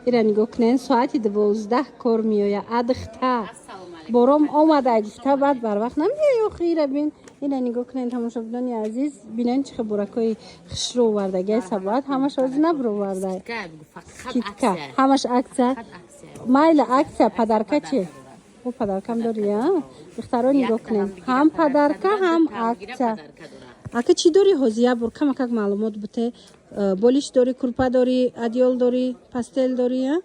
ایران نگاه کنین ساعتی 12 کار میآید ادختا برام آمده گفته بعد بر وقت نمیای خیره بین اینا نگاه کنین تماشاگران عزیز ببینین چه برکای خشرو وردگی سبات همش از نبرو ورده کیتکا همش عکس مایل عکس پدرکه چی او پدرکم داری ها دخترا نگاه کنین هم پدرکه هم عکس اگه چی داری حوزیه بر کم کم معلومات بده بولیش داری کورپا داری ادیول داری پاستل داری ها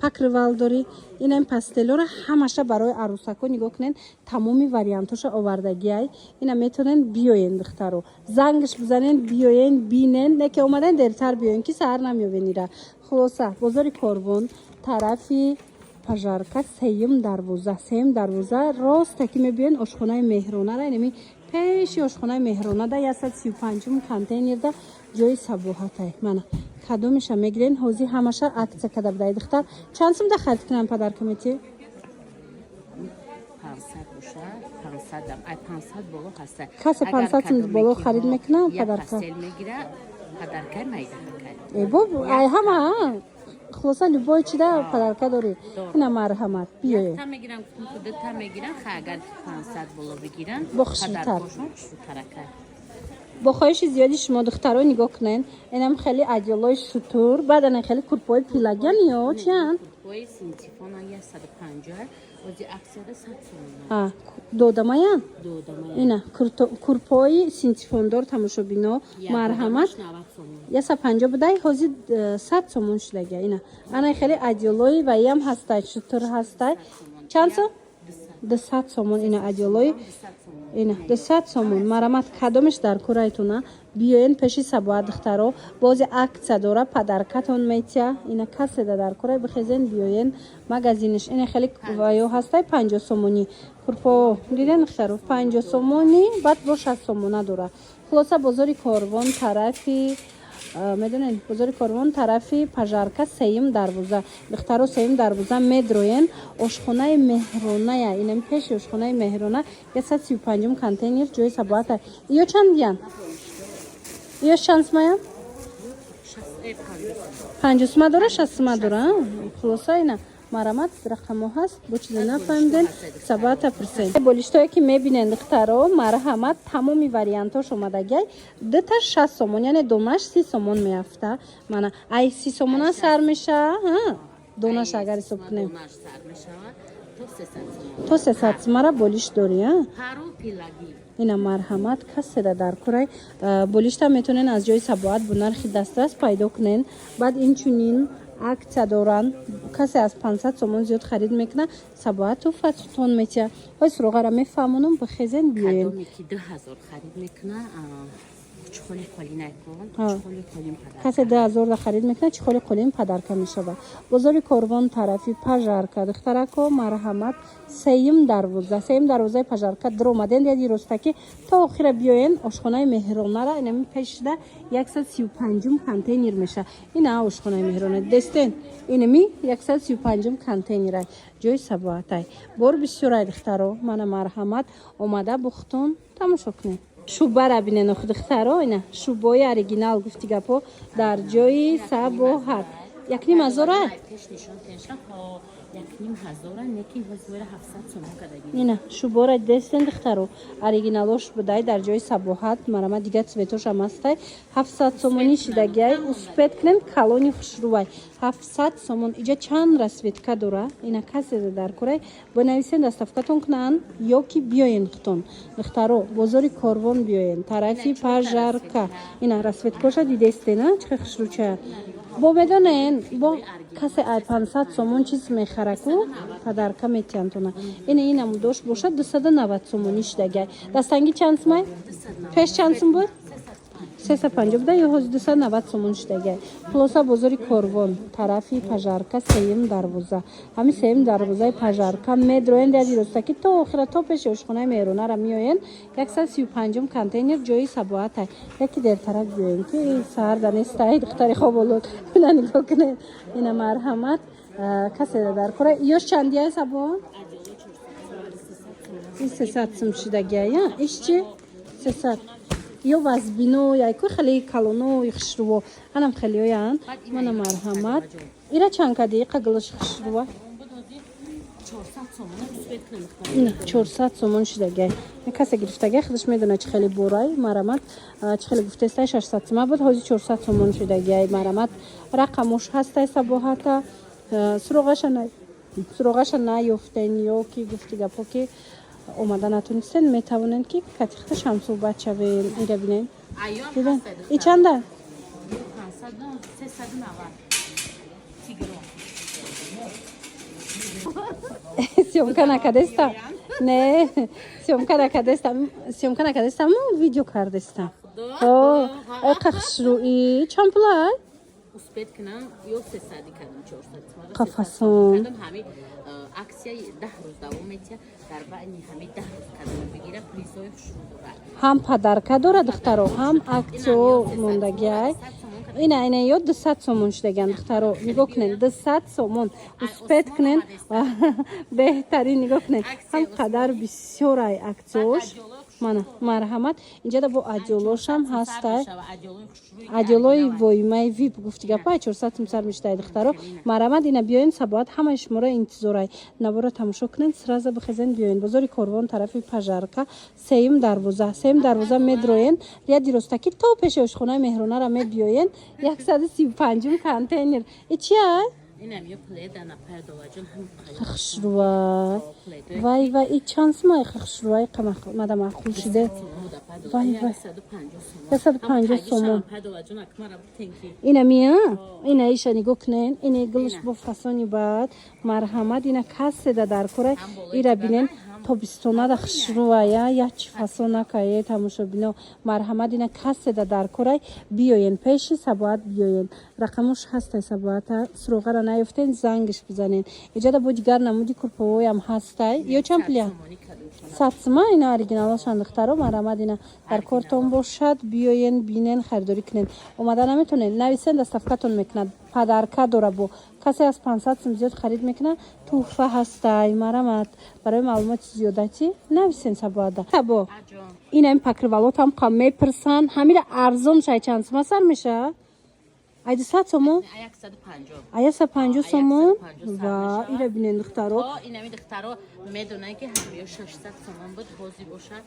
پاکروال داری این پاستلو را همشه برای عروسکو نگاه کنین تمامی واریانتش آوردگی ای اینا میتونن بیاین دخترو زنگش بزنین بیاین بینن نه که اومدن درتر بیاین کی سر نمیوینیره خلاصه بازار کاروان طرفی پژارکا سیم دروازه راست که میبینین آشخانه مهرونه را اینمی پیش آشخانه مهرونه ده 135 کانتینر ده جای سبوحته من کدومش میگرین حوزی همشه عکس کده بدای دختر چند سوم ده خرید کنم پدر کمیتی 500 باشه 500 دم ای 500 بالا هسته کسی 500 سوم بالا خرید میکنه پدر پاستل میگیره پدر که میده ای بابا ای همه خلاصا لبای چی ده پدر که داری اینا مرحمت بیایه تا میگیرن خود تا میگیرن اگر 500 بالا بگیرن بخشیتر ترکه با خواهش زیادی شما دخترها نگاه کنین اینم خیلی عجلای شطور بعدن خیلی کورپای پیلگن یا چیان کورپای سینتیفون 150 وزی اکثر 100 دودمایان دودمایان اینا کورپای سینتیفون دار تماشا بینا مرحمت 150 بدای حوزی 100 سومون شدگه اینا انا خیلی عجلای و یم هسته شطور هسته چند سو 200 سومون اینا عجلای اینا 200 سومون مرحمت کدومش در کورایتونه بیاین پیش سبوات دخترو باز عکس داره پدرکتون میتیا اینا کسی در کورای بخیزین بیاین مگازینش این خیلی وایو هسته 50 سومونی کورپو دیدن دخترو 50 سومونی بعد با 60 سومونه داره خلاصه بازار کاروان طرفی میدونین بازار کاروان طرفی پژارکا سیم دروازه دخترو سیم دروازه میدروین آشخانه مهرونه اینم پیش آشخانه مهرونه 135 کانتینر جای سبات یا چند دیان یا شانس مایا 50 ما داره 60 ما داره خلاصه اینا مرامت رقم هست با چیزی نفهمیدن 7% بولیشتایی که میبینن دخترها مرحمت تمامی واریانتاش اومدگی ده تا 60 سومون یعنی دومش 30 سومون میافته من ای 30 سومون سر میشه دونش اگر حساب کنیم تو 300 سومون بولیش داری ها اینا مرحمت کسی در کورای بولیشتا میتونن از جای سبوات به نرخ دسترس پیدا کنن بعد این چونین عکس دارن کسی از 500 سومون زیاد خرید میکنه سبوات و فتون میتیه های سروغه را میفهمونم بخیزن بیاین کدومی که 2000 خرید میکنه چخولی قلی نکن چخولی قلیم پدر کسی 2000 خرید میکنه چخولی قلیم پدر که میشه بازار کاروان طرفی پژارکا دخترکو مرحمت سیم دروازه پژارکا در اومدن دیدی رستکی تا آخر بیاین آشخانه مهرونه را اینم پیش ده 135 کانتینر میشه اینا آشخانه مهرونه دستن اینمی 135 کانتینر جای سبواتای بر بسیار دخترو من مرحمت اومده بختون تماشا کنید شوبه را بینن خود دخترها اینا شوبای اوریجینال گفتی گپو در جای سبوات 1,500 اینا شوبه را دستن دخترو اوریجینالش بدای در جای سبوات مرام دیگه سویتوش هم هسته 700 سومونی شدگی اسپت کنن کالونی خشروای 700 سومون اینجا چند رسویتکا داره اینا کسی در کره بنویسین دستافکتون کنن یا کی بیاین ختون دخترو بازار کاروان بیاین طرفی پژارکا اینا رسویتکاش دیدسته نه چه خشرو چه با بدونین با کسی 500 سومون چیز میخره کو پدرکا میتیانتونه اینم دوش باشه 290 سومونیش دیگه دستنگی چند سومای پیش چند سوم بود 350 بوده یا 290 سومونش دیگه خلاصه بازار کاروان طرفی پژارکا سیم دروازه همین سیم دروازه پژارکا میدروین دیدی رستکی تو آخر تو پیش آشخانه مهرونه را میاین 135 کانتینر جای سبوات یکی در طرف بیاین که سر دانسته دختر خوب ولود اینا نگاه کنه اینا مرحمت کسی در کره یوش چندیه سبوات 300 سوم شدگی یا ایش چی 300 ё вазбино яйку хеле калоно ихшруво анам хелеян мана марҳамат ира чанд кади қаглаш ихшруво 400 сомон шидагай касе гирифтагай худаш медона чи хеле борай марҳамат чи хеле гуфтестай 600 сомон буд ҳози 400 сомон шидагай марҳамат рақамош ҳастай сабоҳата суроғаша наёфтен ё ки гуфти гапо ки омада натунистен метавонен ки катихта шамсӯбат шавен ира бинен диден и чанда съёмка накардестам не съёмка накардестам видео кардестам қахшруи чанд пулай успет кунам ё 300 кардам 400 қафасон аксияи 10 рӯз давом метия дар байни ҳамин 10 рӯз кардам бигира призои хушрӯ дорад ҳам падарка дора духтаро ҳам аксио мондагиай ина ё 200 сомон шудаган духтаро нигоҳ кунен 200 сомон успет кунен беҳтарин нигоҳ кунен ҳам қадар бисёрай аксиош мана марҳамат инҷада бо адёлошам ҳастай адёлои воимаи вип гуфти гапай 400 сом сар мешудай духтаро марҳамат ина биёен сабоат ҳамаи шуморо интизорай навора тамошо кунен сразу бихезен биёен бозори корвон тарафи пажарка сеюм дарвоза медроен рияди ростаки то пеши ошхонаи меҳронара мебиёен 135 контейнер ичиай инам ё пледана пардоваҷон ҳам хахшруай вай и чансмай хахшруай қамада махул шиде вай 150 сомон ина мия ина иша нигоҳ кунен ина гулш бо фасони бад марҳамат ина касседа дар корай ира бинен тобистонада хушрувая ячи фасонакае тамошобино марҳамат ина касседа дар корай биёен пеши сабоат биёен рақамош ҳастай сабоата суроғара наёфтен зангиш бизанен иҷада бо дигар намуди курповоям ҳастай ё чанд пулия 100 сима ина оригиналошан духтаро марҳамат ина дар кортон бошад биёен бинен харидорӣ кунен омада наметонен нависен доставкатон мекунад падарка дора бо касе аз 500 сум зиёд харид мекунад туҳфа ҳастай марҳамат барои маълумоти зиёдатӣ нависен сабоада табо ина ин покривалотам қам мепирсан ҳамира арзон шай чанд сима сар меша ай 200 сомон 150 сомон ва ира бинен духтаро инами духтаро медонай ки ҳамиё 600 сомон буд ҳози боша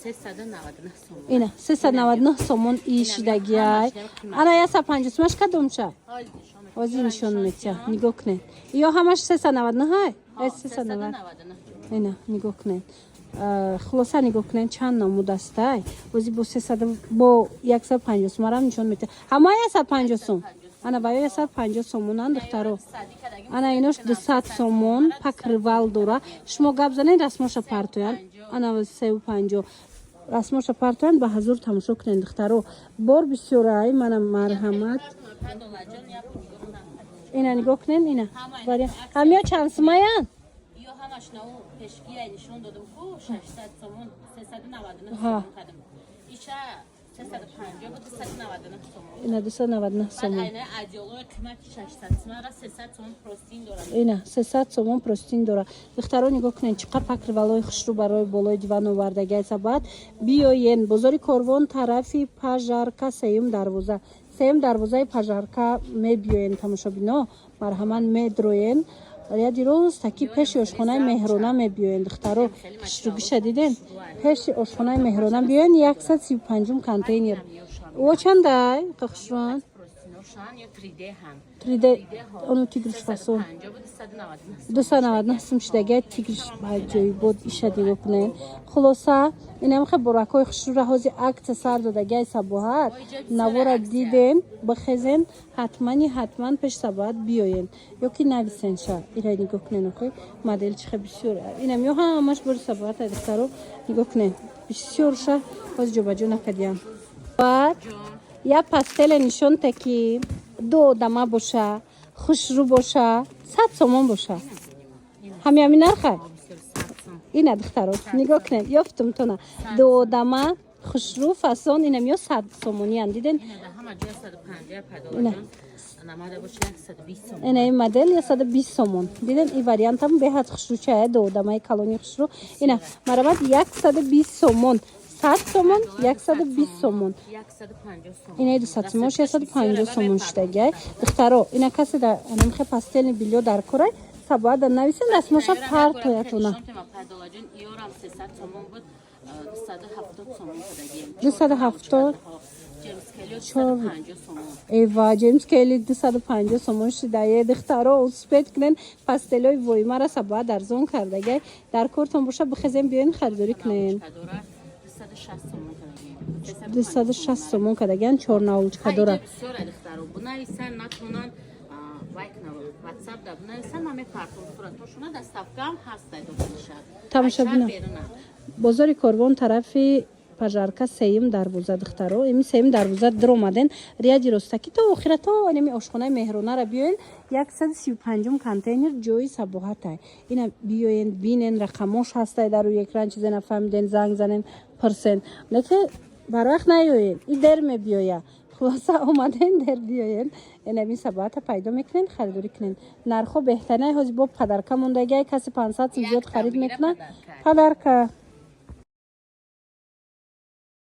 399 сомон ина 399 сомон ишидагиай ана 150 сомаш кадомша ҳози нишон метия нигоҳ кунен ё ҳамаш 399 ҳай 399 ина нигоҳ кунен хулоса нигоҳ кунен чанд намудастай ози бо 300 бо 150 сомарам нишон метия ҳама 150 сом ана ба 150 сомонан духтаро ана инош 200 сомон покривал дора шумо гап занен расмоша партоян ана 350 расмоша партоян ба ҳазур тамошо кунен духтаро бор бисёрай мана марҳамат ина нигоҳ кунен ина ҳамиё чанд симаян ҳамашнау пешгирай нишон додам ку 600 сомон 399 сомон кадам иша 350 бо 299 сомон ина 299 сомон айна адёлои қимати 600 сомон 300 сомон простин дора ина 300 сомон простин дора духтаро нигоҳ кунен чӣ қад покривалои хушрӯ барои болои диван овардагиай сабад биёен бозори корвон тарафи пажарка сеюм дарвозаи пажарка мебиёен тамошобино марҳамат медроен рияди ростаки пеши ошхонаи меҳрона мебиёен духтаро хушрӯгиша диден пеши ошхонаи меҳрона биёен 135 контейнер о чандай қахшруан 3D оно тигриш фасон 299 сум шидагиай тигриш баҷоибод иша дигоҳ кунен хулоса инамихе боракои хушрӯра ҳози акция сар додагиай сабоҳат навора диден бихезен ҳатман пеш сабоҳат биёен ёки нависен ша ира нигоҳ кунен охи модел чихе бисёр инам ё ҳамаш бори сабоҳата духтаро нигоҳ кунен бисёр ша ҳози ҷобаҷо накардиям баъд я пастеле нишон таки ду одама боша хушрӯ боша 100 сомон боша ҳамин нарха ина духтаро нигоҳ кунед ёфтум тона ду одама хушрӯ фасон инам ё 100 сомониян диден ина ин модел 120 сомон диден ин вариантам беҳад хушрӯ чая ду одамаи калони хушрӯ ина марҳамат 120 сомон 100 сомон 120 сомон 150 сомон. ина 200 сомон 650 сомон штагай духтаро ина касе да намхе пастелни билё дар кора сабада нависен дастмоша парт оятуна 270 эва джеймс келли 250 сомон шидаye духтаро успет кунен пастелой вой мара сабад арзон кардагай дар кортон боша бихезем биён харидорӣ кунен 260 сомон кардаган 4 наулчка дора тамошобина бозори корвон тарафи пажарка сеюм дарвоза духтаро эми сеюм дарвоза дромаден риади ростаки то охира то эми ошхонаи меҳронара биёен 135 контейнер ҷои сабоҳатай ина биёен бинен рақамош ҳастай дар рӯи экран чизе нафаҳмиден занг занен пурсен леке барвақт наёен и дер мебиёя хулоса омаден дер биёен энами сабоҳата пайдо мекунен харидорӣ кунен нархҳо беҳтарин ҳози бо падарка мондагиай каси 500 зиёд харид мекунад падарка